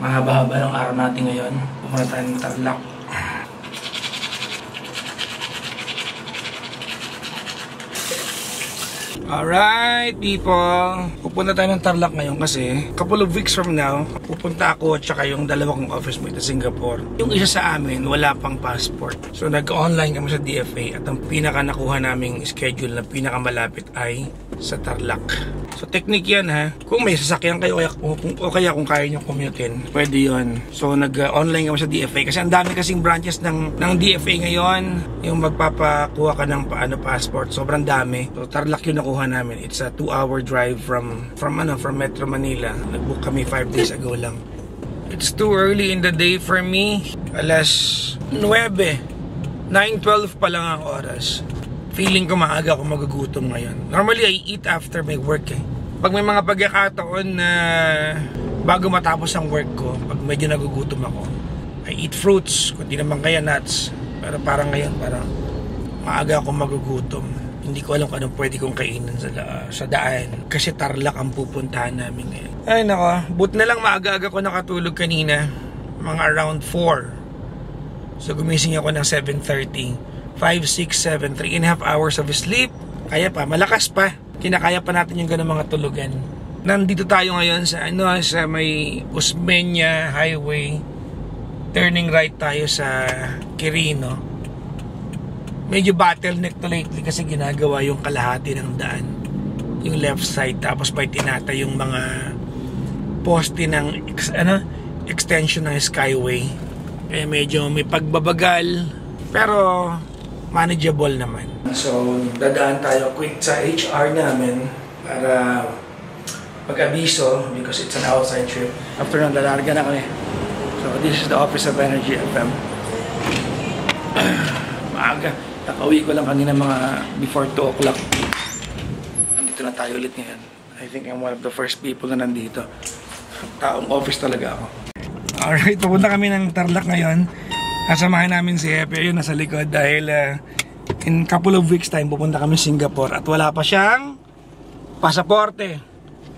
Mahaba-haba ng araw natin ngayon. Pumunta tayo ng Tarlac. Alright, people. Pupunta tayo ng Tarlac ngayon kasi couple of weeks from now, pupunta ako at saka yung dalawang office mate sa Singapore. Yung isa sa amin, wala pang passport. So nag-online kami sa DFA at ang pinaka nakuha naming schedule na pinakamalapit ay sa Tarlac. So technique yan ha. Kung may sasakyan kayo o kaya kung kaya nyo commutein, pwede yun. So nag-online kami sa DFA kasi ang dami kasing branches ng DFA ngayon. Yung magpapakuha ka ng passport, sobrang dami. So Tarlac yung nakuha namin. It's a 2-hour drive from Metro Manila. Nag-book kami 5 days ago lang. It's too early in the day for me. Alas 9. 9:12 pa lang ang oras. Feeling ko maaga ako magugutom ngayon. Normally, I eat after my work eh. Pag may mga pagkakataon na bago matapos ang work ko, pag medyo nagugutom ako, I eat fruits, kundi naman kaya nuts. Pero parang ngayon, parang maaga ako magugutom. Hindi ko alam kung anong pwede kong kainin sa daan. Kasi Tarlac ang pupuntahan namin ngayon. Ay nako, but na lang maaga-aga ko nakatulog kanina. Mga around 4. So gumising ako ng 7:30. 5, 6, 7, 3.5 hours of sleep. Kaya pa, malakas pa. Kinakaya pa natin yung ganung mga tulugan. Nandito tayo ngayon sa may Osmeña Highway. Turning right tayo sa Quirino. Medyo bottleneck to lately kasi ginagawa yung kalahati ng daan. Yung left side. Tapos pa tinata yung mga poste ng extension ng Skyway. Kaya medyo may pagbabagal. Pero manageable naman. So, dadaan tayo quick sa HR namin para mag-abiso because it's an outside trip. After nun, lalarga na kami. So, this is the office of Energy FM. Maaga. Nakauwi ko lang kanina mga before 2 o'clock. Nandito na tayo ulit ngayon. I think I'm one of the first people na nandito. Taong office talaga ako. Alright, pupunta kami ng Tarlac ngayon. Kasamahan namin si Hepe, yun nasa likod dahil in couple of weeks time pupunta kami Singapore at wala pa siyang pasaporte.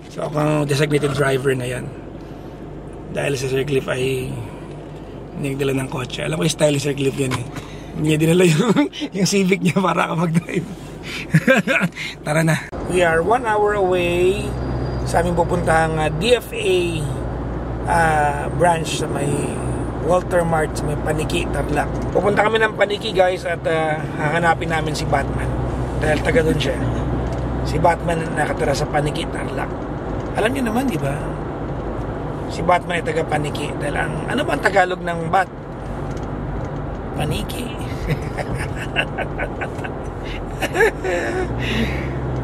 So ako ang designated driver na yan. Dahil si Sir Cliff ay nagdala ng kotse. Alam ko yung style ni Sir Cliff yan eh. Hindi dinala yung Civic niya para ako mag-drive. Tara na. We are 1 hour away sa aming pupuntahang DFA branch sa may Walter Mart sa may Paniki, Tarlac. Pupunta kami ng Paniki guys at hahanapin namin si Batman. Dahil taga doon siya. Si Batman nakatira sa Paniki, Tarlac. Alam niyo naman, di ba? Si Batman ay taga Paniki. Dahil ano ba ang Tagalog ng Bat? Paniki.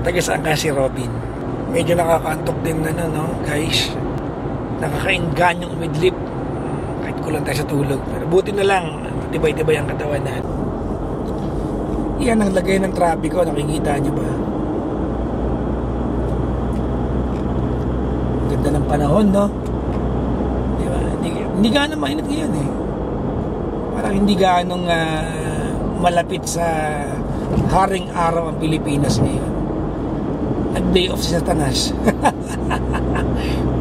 Taga saan ka si Robin? Medyo nakakaantok din na guys. Nakakainggan yung umidlip. Kulang tayo sa tulog. Pero buti na lang, tibay-tibay ang katawan natin. Yan ang lagay ng trapiko. Nakikita nyo ba? Ganda ng panahon, no? Diba? Hindi gaano mainit ngayon eh. Parang hindi gaanong malapit sa haring araw ang Pilipinas ngayon. Nag-day off si Satanas.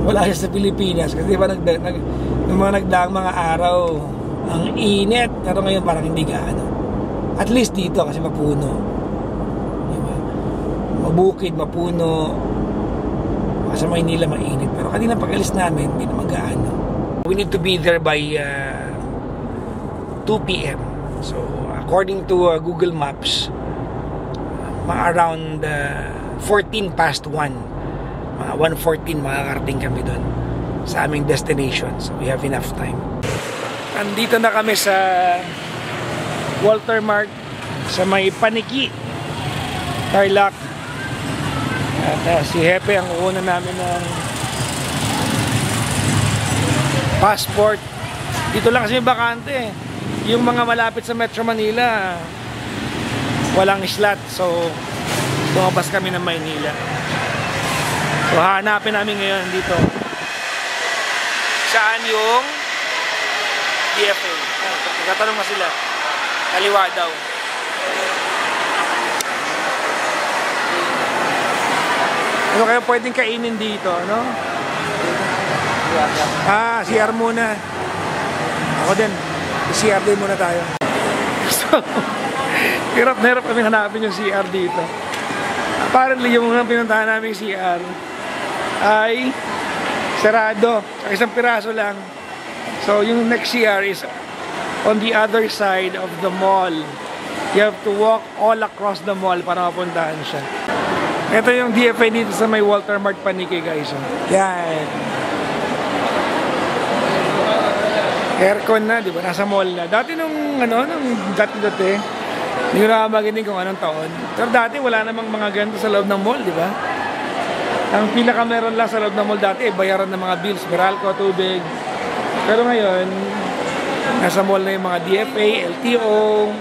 Wala siya sa Pilipinas kasi diba nung mga nagdaang mga araw ang init, pero ngayon parang hindi gaano. At least dito kasi mapuno, diba? Mabukid, mapuno. Sa Maynila mainit, pero kanina pag-alis namin hindi naman gaano. We need to be there by 2 PM. So according to Google Maps, mga around 14 past 1, mga 1:14 makakarating kami doon sa aming destination. So we have enough time. Andito na kami sa Walter Mart sa may Paniki, Tarlac. At si Hepe ang kukunan namin ng passport. Dito lang kasi bakante. Yung mga malapit sa Metro Manila walang slot. So lumabas kami ng Maynila. So hanapin namin ngayon dito saan yung DFA. Nagtatanong na sila. Kaliwa daw. Ano kaya pwedeng kainin dito, no? CR muna. Ako din. CR din muna tayo. So, hirap na hirap kami hanapin yung CR dito. Apparently, yung mga pinuntahan namin CR ay sarado. Isang piraso lang. So, yung next CR is on the other side of the mall. You have to walk all across the mall para mapuntahan siya. Ito yung DFA dito sa may Walter Mart Paniki, guys. Yan. Aircon na, di ba? Nasa mall na. Dati nung dati, hindi ko nakamaginig kung anong taon. Pero dati wala namang mga ganito sa loob ng mall, di ba? Ang pinaka meron lang sa loob ng mall dati, bayaran ng mga bills, Meralco, tubig. Pero ngayon, nasa mall na yung mga DFA, LTO,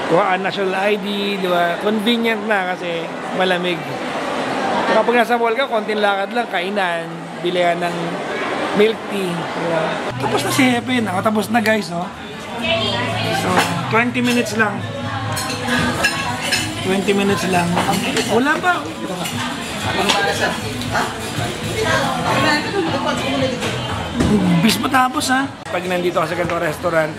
kuhaan national ID, di ba? Convenient na kasi malamig. So, kapag nasa mall ka, konting lakad lang, kainan, bilihan ng milk tea, di ba? Tapos na si Hepe, nakatapos na guys, no? So, 20 minutes lang. 20 minutes lang. Wala pa. Bis matapos ha. Pag nandito ka sa ganitong restaurant,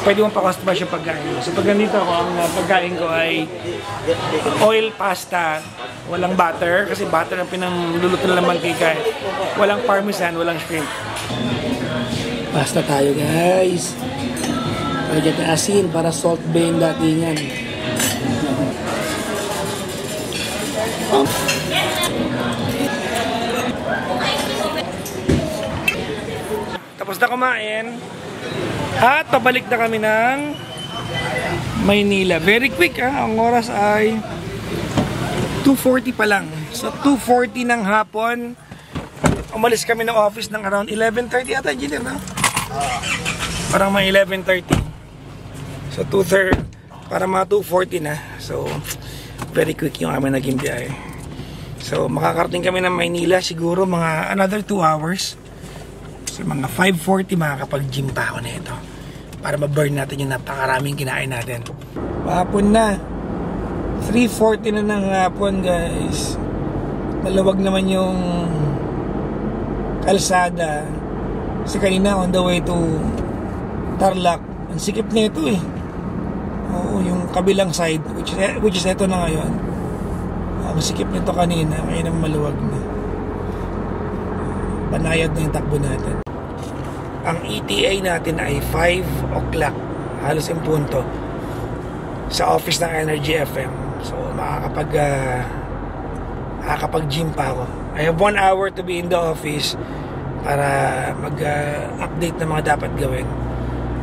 pwede mong pa-customize yung pagkain. So pag nandito ako, ang pagkain ko ay oil pasta, walang butter, kasi butter ang pinangluluto ng mantika. Walang parmesan, walang shrimp. Pasta tayo guys. Lagyan natin asin para salt bay yung datingan. Tapos na kumain. At pabalik na kami ng Maynila. Very quick ha. Ang oras ay 2:40 pa lang. So 2:40 ng hapon. Umalis kami ng office ng around 11:30 ata, engineer, no? Parang mga 11:30. So 2:30 para mga 2:40 na. So very quick yung aming naging biyahe. So makakarating kami ng Maynila siguro mga another 2 hours. So mga 5:40 makakapag-gym pa ako na ito para ma-burn natin yung napakaraming kinain natin. Hapon na. 3:40 na ng hapon guys. Maluwag naman yung kalsada. Kasi kanina on the way to Tarlac, ang sikip na ito eh. Oo, yung kabilang side, which is ito na ngayon. Ang sikip nito kanina, ngayon ang maluwag na. Banayad na yung takbo natin. Ang ETA natin ay 5 o'clock, halos yung punto, sa office ng Energy FM. So makakapag-gym pa ako. I have 1 hour to be in the office para mag-update ng mga dapat gawin.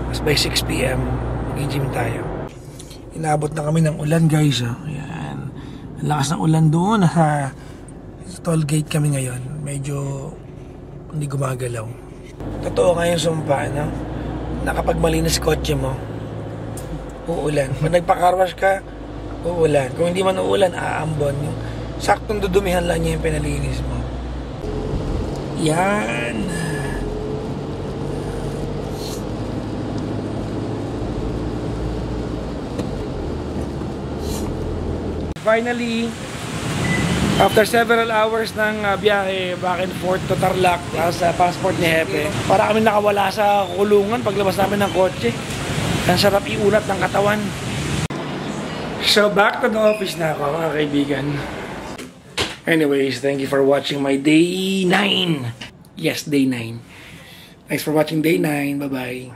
As by 6 PM, mag-gym tayo. Inabot na kami ng ulan guys. Ayan. Ang lakas ng ulan doon. Nasa toll gate kami ngayon. Medyo hindi gumagalaw. Totoo nga yung sumpa, no? Na kapag malinis kotse mo, uulan. Pag nagpa-carwash ka, uulan. Kung hindi man uulan, aambon. Yung saktong dudumihan lang niya yung pinalinis mo. Yan. Finally, after several hours ng biyahe back and forth to Tarlac sa passport ni Hepe, para kami nakawala sa kulungan paglabas namin ng kotse. Ang sarap iunat ng katawan. So back to the office na ako mga kaibigan. Anyways, thank you for watching my day 9. Yes, day 9. Thanks for watching day 9. Bye-bye.